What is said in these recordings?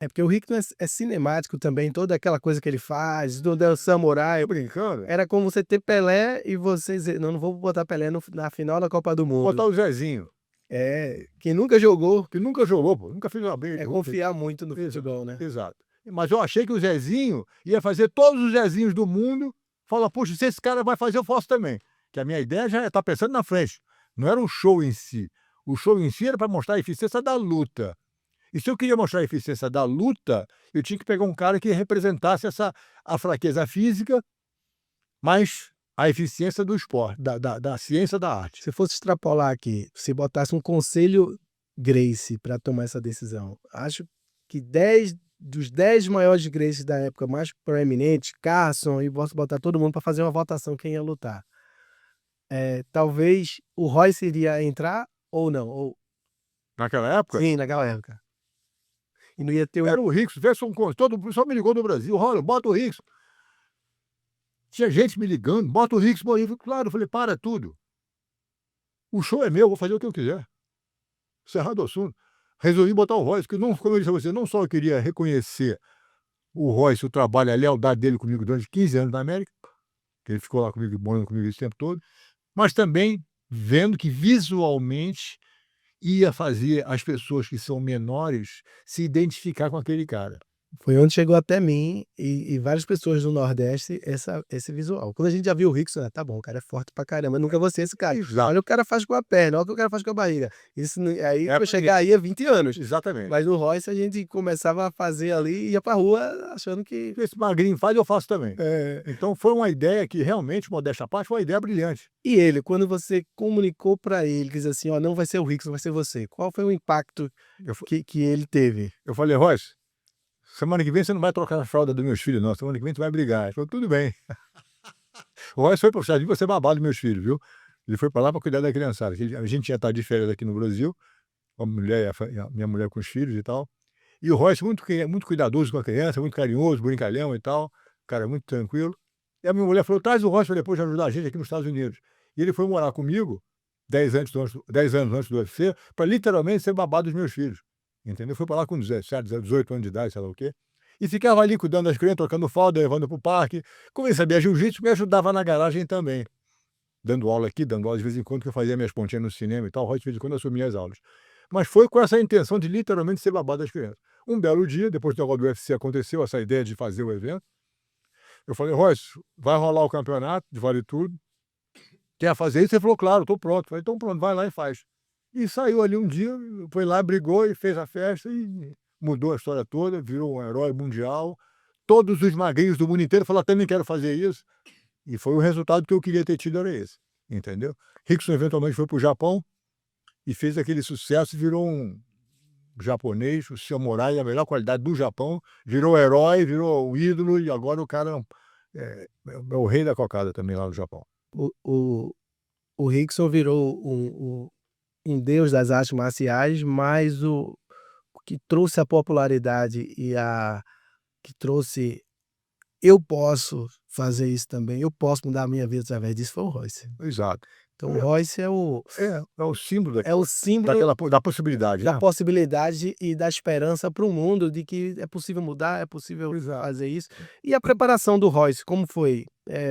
É porque o Rick é cinemático também, toda aquela coisa que ele faz, do El Samurai, Tô brincando? era como você ter Pelé e você dizer: "Não, não vou botar Pelé na final da Copa do Mundo". Botar o Zezinho, É, quem nunca jogou, que nunca jogou, pô, nunca fez uma é bem. confiar muito no Exato, futebol, né. exato. Mas eu achei que o Zezinho ia fazer todos os Zezinhos do mundo, fala: "Poxa, se esse cara vai fazer, eu faço também". Que a minha ideia já é estar pensando na frente, não era um show em si. O show em si era para mostrar a eficiência da luta. E se eu queria mostrar a eficiência da luta, eu tinha que pegar um cara que representasse a fraqueza física, mas a eficiência do esporte, da ciência da arte. Se fosse extrapolar aqui, se botasse um conselho Gracie para tomar essa decisão, acho que 10 maiores Gracies da época mais proeminentes, Carson, e posso botar todo mundo para fazer uma votação quem ia lutar. Talvez o Royce iria entrar ou não, ou Naquela época, sim, naquela época. E não ia ter o era o Rickson, Verson Conde, todo o pessoal me ligou do Brasil: "Olha, bota o Rickson". Tinha gente me ligando: "Bota o Rickson". Eu falei: "Claro", eu falei: "Para tudo. O show é meu, vou fazer o que eu quiser". Cerrado o assunto. Resolvi botar o Royce, porque não, como eu disse a você, não só eu queria reconhecer o Royce, o trabalho, a lealdade dele comigo durante 15 anos na América, que ele ficou lá comigo, morando comigo esse tempo todo, mas também vendo que visualmente ia fazer as pessoas que são menores se identificar com aquele cara. Foi onde chegou até mim e várias pessoas do Nordeste esse visual. Quando a gente já viu o Rickson, "tá bom, o cara é forte pra caramba, nunca vou ser esse cara. Exato. Olha o que o cara faz com a perna, olha o que o cara faz com a barriga". Isso não aí É pra pra chegar aí é 20 anos. exatamente. Mas no Royce a gente começava a fazer ali e ia pra rua achando que Esse magrinho faz, eu faço também. é. Então foi uma ideia que realmente, modéstia à parte, foi uma ideia brilhante. E ele, quando você comunicou pra ele, que diz assim: "Ó, não vai ser o Rickson, vai ser você", qual foi o impacto Eu fa que ele teve? eu falei: "Royce, semana que vem você não vai trocar a fralda dos meus filhos não, semana que vem tu vai brigar". Ele falou: "Tudo bem". O Royce foi para os Estados Unidos pra ser babá dos meus filhos, viu. Ele foi para lá para cuidar da criançada, que a gente ia estar de férias aqui no Brasil, a mulher e a minha mulher com os filhos e tal. E o Royce muito cuidadoso com a criança, muito carinhoso, brincalhão e tal, cara muito tranquilo. E a minha mulher falou: "Traz o Royce pra depois de ajudar a gente aqui nos Estados Unidos". E ele foi morar comigo 10 anos antes do UFC, para literalmente ser babá dos meus filhos, entendeu. Foi para lá com 17, 18 anos de idade, sei lá o quê. E ficava ali cuidando das crianças, trocando fralda, levando para o parque. Como ele sabia jiu-jitsu, me ajudava na garagem também, dando aula aqui, dando aula de vez em quando, que eu fazia minhas pontinhas no cinema e tal, o Royce de vez em quando assumia as aulas. Mas foi com essa intenção de literalmente ser babá das crianças. Um belo dia, depois que o negócio do UFC aconteceu, essa ideia de fazer o evento, eu falei: "Royce, vai rolar o campeonato de vale tudo, quer fazer isso?" Ele falou: "Claro, estou pronto". Eu falei: "Então pronto, vai lá e faz". E saiu ali um dia, foi lá, brigou e fez a festa e mudou a história toda, virou um herói mundial. Todos os magrinhos do mundo inteiro falaram: "Também quero fazer isso". E foi o resultado que eu queria ter tido, era esse, entendeu. Rickson eventualmente foi para o Japão e fez aquele sucesso e virou um japonês, o samurai, a melhor qualidade do Japão, virou herói, virou o ídolo e agora o cara é o rei da cocada também lá no Japão. O o o Rickson virou um deus das artes marciais, mas o que trouxe a popularidade e a que trouxe: "Eu posso fazer isso também, eu posso mudar a minha vida através disso", foi o Royce. Exato. Então o Royce É o símbolo é o símbolo da possibilidade, da né. possibilidade e da esperança para o mundo de que é possível mudar, é possível Exato. fazer isso. E a preparação do Royce, como foi?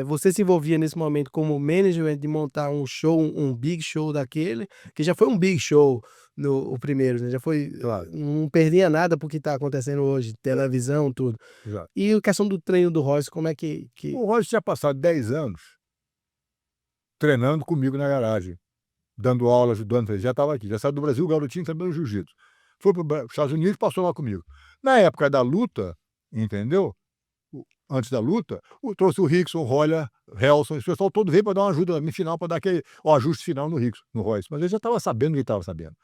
Você se envolvia nesse momento como management de montar um show, um big show daquele, que já foi um big show no o primeiro, né, já foi Claro, não perdia nada para o que está acontecendo hoje, televisão, tudo. exato. E a questão do treino do Royce, como é que O Royce tinha passado 10 anos treinando comigo na garagem, dando aula, ajudando, ele já estava aqui, já saiu do Brasil, garotinho, trabalhando jiu-jitsu. Foi para os Estados Unidos, passou lá comigo. Na época da luta, entendeu, antes da luta, trouxe o Rickson, o Roller, Relson, esse pessoal todo veio para dar uma ajuda no final, para dar aquele o ajuste final no Rickson, no Royce, mas ele já estava sabendo o que estava sabendo.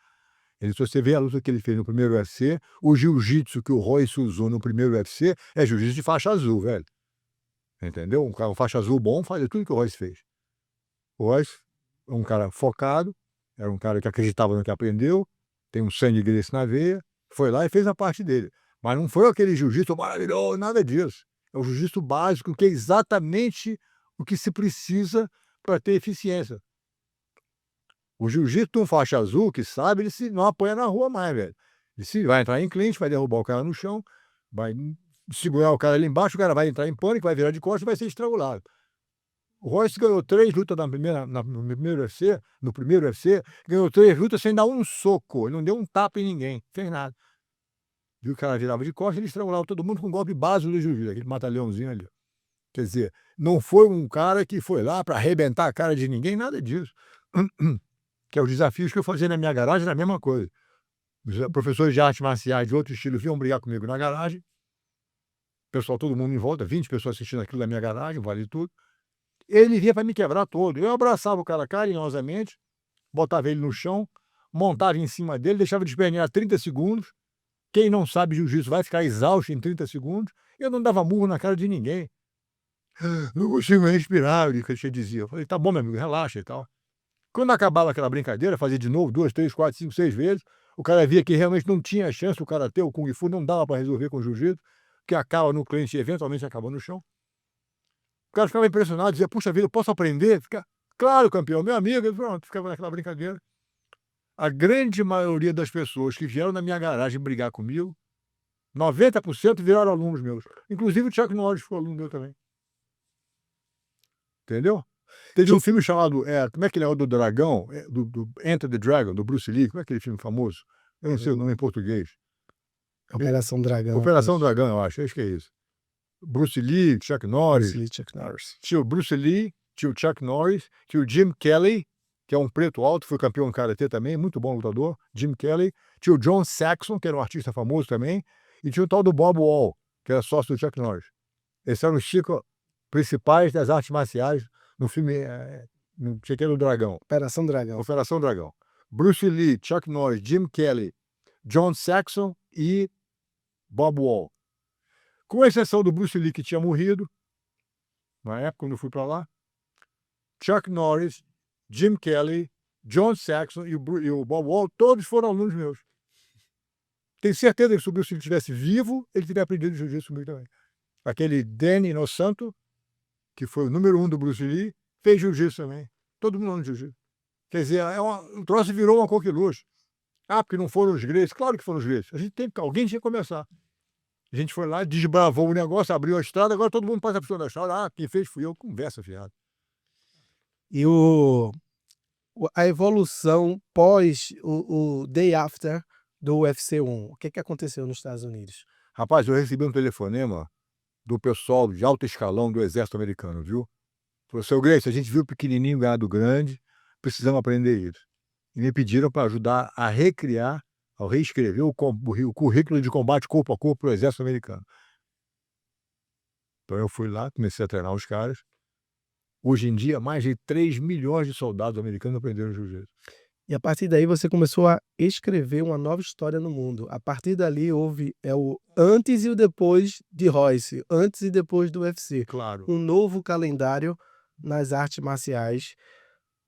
Ele, se você vê a luta que ele fez no primeiro UFC, o jiu-jitsu que o Royce usou no primeiro UFC é jiu-jitsu de faixa azul, velho, entendeu. Um faixa azul bom faz tudo que o Royce fez. O Royce é um cara focado, era um cara que acreditava no que aprendeu, tem um sangue desse na veia, foi lá e fez a parte dele. Mas não foi aquele jiu-jitsu maravilhoso, nada disso. É o jiu-jitsu básico, que é exatamente o que se precisa para ter eficiência. O jiu-jitsu de um faixa azul, que sabe, ele se não apanha na rua mais, velho. Disse: "Vai entrar em clinch, vai derrubar o cara no chão, vai segurar o cara ali embaixo, o cara vai entrar em pânico, vai virar de costas e vai ser estrangulado". O Royce ganhou 3 lutas no primeiro UFC, ganhou 3 lutas sem dar um soco, ele não deu um tapa em ninguém, fez nada. Viu que o cara virava de costas, ele estrangulava todo mundo com um golpe básico do jiu-jitsu, aquele mata-leãozinho ali. Quer dizer, não foi um cara que foi lá para arrebentar a cara de ninguém, nada disso. Que é os desafios que eu fazia na minha garagem, era a mesma coisa. Os professores de artes marciais de outros estilos vinham brigar comigo na garagem, pessoal, todo mundo em volta, 20 pessoas assistindo aquilo na minha garagem, vale tudo. Ele vinha para me quebrar todo. Eu abraçava o cara carinhosamente, botava ele no chão, montava em cima dele, deixava ele espernear 30 segundos. Quem não sabe jiu-jitsu vai ficar exausto em 30 segundos. Eu não dava murro na cara de ninguém. "Não consigo respirar", o Ricochet dizia. Eu falei: "Tá bom, meu amigo, relaxa e tal". Quando acabava aquela brincadeira, fazia de novo 2, 3, 4, 5, 6 vezes, o cara via que realmente não tinha chance, o karatê, o kung fu não dava para resolver com o jiu-jitsu, que acaba no clinch e eventualmente acaba no chão. O cara ficava impressionado, dizia: "Puxa vida, eu posso aprender?" "Claro, campeão, meu amigo", e pronto, ficava naquela brincadeira. A grande maioria das pessoas que vieram na minha garagem brigar comigo, 90% viraram alunos meus. Inclusive o Chuck Norris foi aluno meu também. Entendeu? Teve um filme chamado, como é que ele é o do dragão? Do Enter the Dragon, do Bruce Lee, como é aquele filme famoso? Eu não sei o nome em português. Operação Dragão, Operação acho. Dragão, eu acho que é isso. Bruce Lee, Chuck Norris. Bruce Lee, Chuck Norris. Tinha o Bruce Lee, tinha o Chuck Norris, tinha o Jim Kelly, que é um preto alto, foi campeão em karatê também, muito bom lutador, Jim Kelly. Tinha o John Saxon, que era um artista famoso também, e tinha o tal do Bob Wall, que era sócio do Chuck Norris. Esses eram os 5 principais das artes marciais no filme, no Chequeiro do Dragão. Operação Dragão. Operação Dragão. Bruce Lee, Chuck Norris, Jim Kelly, John Saxon e Bob Wall. Com exceção do Bruce Lee, que tinha morrido, na época, quando eu fui para lá, Chuck Norris, Jim Kelly, John Saxon e o Bob Wall, todos foram alunos meus. Tenho certeza que se o Bruce Lee estivesse vivo, ele teria aprendido jiu-jitsu comigo também. Aquele Danny Inosanto, que foi o número 1 do Bruce Lee, fez jiu-jitsu também. Todo mundo no jiu-jitsu. Quer dizer, o troço virou uma coqueluche. Ah, porque não foram os gregos. Claro que foram os gregos. Alguém tinha que começar. A gente foi lá, desbravou o negócio, abriu a estrada, agora todo mundo passa por cima da estrada. Ah, quem fez fui eu. Conversa, fiado. E a evolução pós o day after do UFC 1, o que aconteceu nos Estados Unidos? Rapaz, eu recebi um telefonema do pessoal de alto escalão do exército americano, viu? Falou: "Seu Grace, a gente viu o pequenininho ganhar do grande, precisamos aprender isso". E me pediram para ajudar a reescrever o currículo de combate corpo a corpo para o exército americano. Então eu fui lá, comecei a treinar os caras. Hoje em dia, mais de 3 milhões de soldados americanos aprenderam jiu-jitsu. E a partir daí você começou a escrever uma nova história no mundo. A partir dali houve o antes e o depois de Royce, antes e depois do UFC. Claro. Um novo calendário nas artes marciais.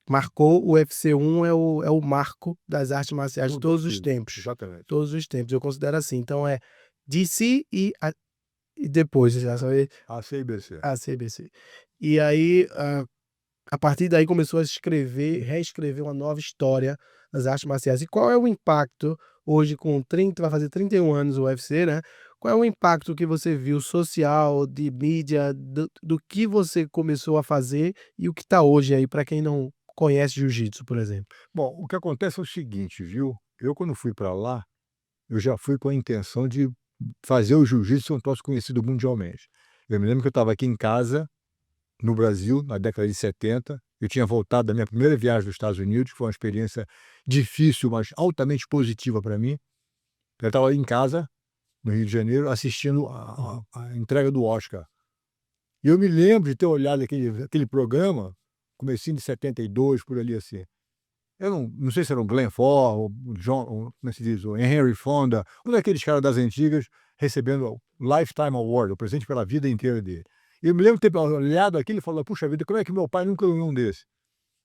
Marcou o UFC 1, é o marco das artes marciais de todos os tempos. Exatamente. Todos os tempos, eu considero assim. Então é DC e depois, já sabe? ACBC. ACBC. E aí, a partir daí começou a reescrever uma nova história das artes marciais. E qual é o impacto hoje vai fazer 31 anos o UFC, né? Qual é o impacto que você viu social, de mídia, do que você começou a fazer e o que está hoje aí para quem não conhece jiu-jitsu, por exemplo? Bom, o que acontece é o seguinte, viu? Eu quando fui para lá, eu já fui com a intenção de fazer o jiu-jitsu um troço conhecido mundialmente. Eu me lembro que eu estava aqui em casa, no Brasil, na década de 70, eu tinha voltado da minha primeira viagem dos Estados Unidos, que foi uma experiência difícil, mas altamente positiva para mim. Eu estava em casa, no Rio de Janeiro, assistindo a entrega do Oscar. E eu me lembro de ter olhado aquele programa, comecinho de 72, por ali assim. Eu não sei se era o Glenn Ford, o John, como é que se diz, o Henry Fonda, um daqueles caras das antigas, recebendo o Lifetime Award, o presente pela vida inteira dele. E eu me lembro de ter olhado aquilo e falado: "Puxa vida, como é que meu pai nunca ganhou um desse?"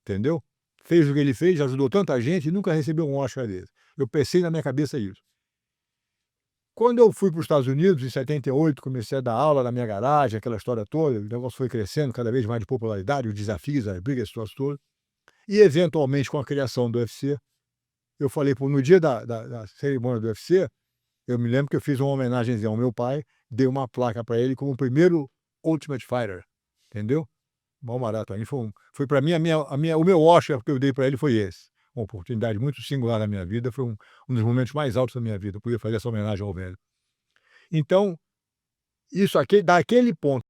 Entendeu? Fez o que ele fez, ajudou tanta gente e nunca recebeu um Oscar desse. Eu pensei na minha cabeça isso. Quando eu fui para os Estados Unidos, em 78, comecei a dar aula na minha garagem, aquela história toda, o negócio foi crescendo cada vez mais de popularidade, os desafios, as brigas, as situações todas. E, eventualmente, com a criação do UFC, eu falei: "Pô", no dia da cerimônia do UFC, eu me lembro que eu fiz uma homenagenzinha ao meu pai, dei uma placa para ele como o primeiro Ultimate Fighter, entendeu? Maior barato, aí foi para mim o meu Oscar que eu dei para ele foi esse. Uma oportunidade muito singular na minha vida, foi um dos momentos mais altos da minha vida, poder fazer essa homenagem ao velho. Então, isso aqui daquele ponto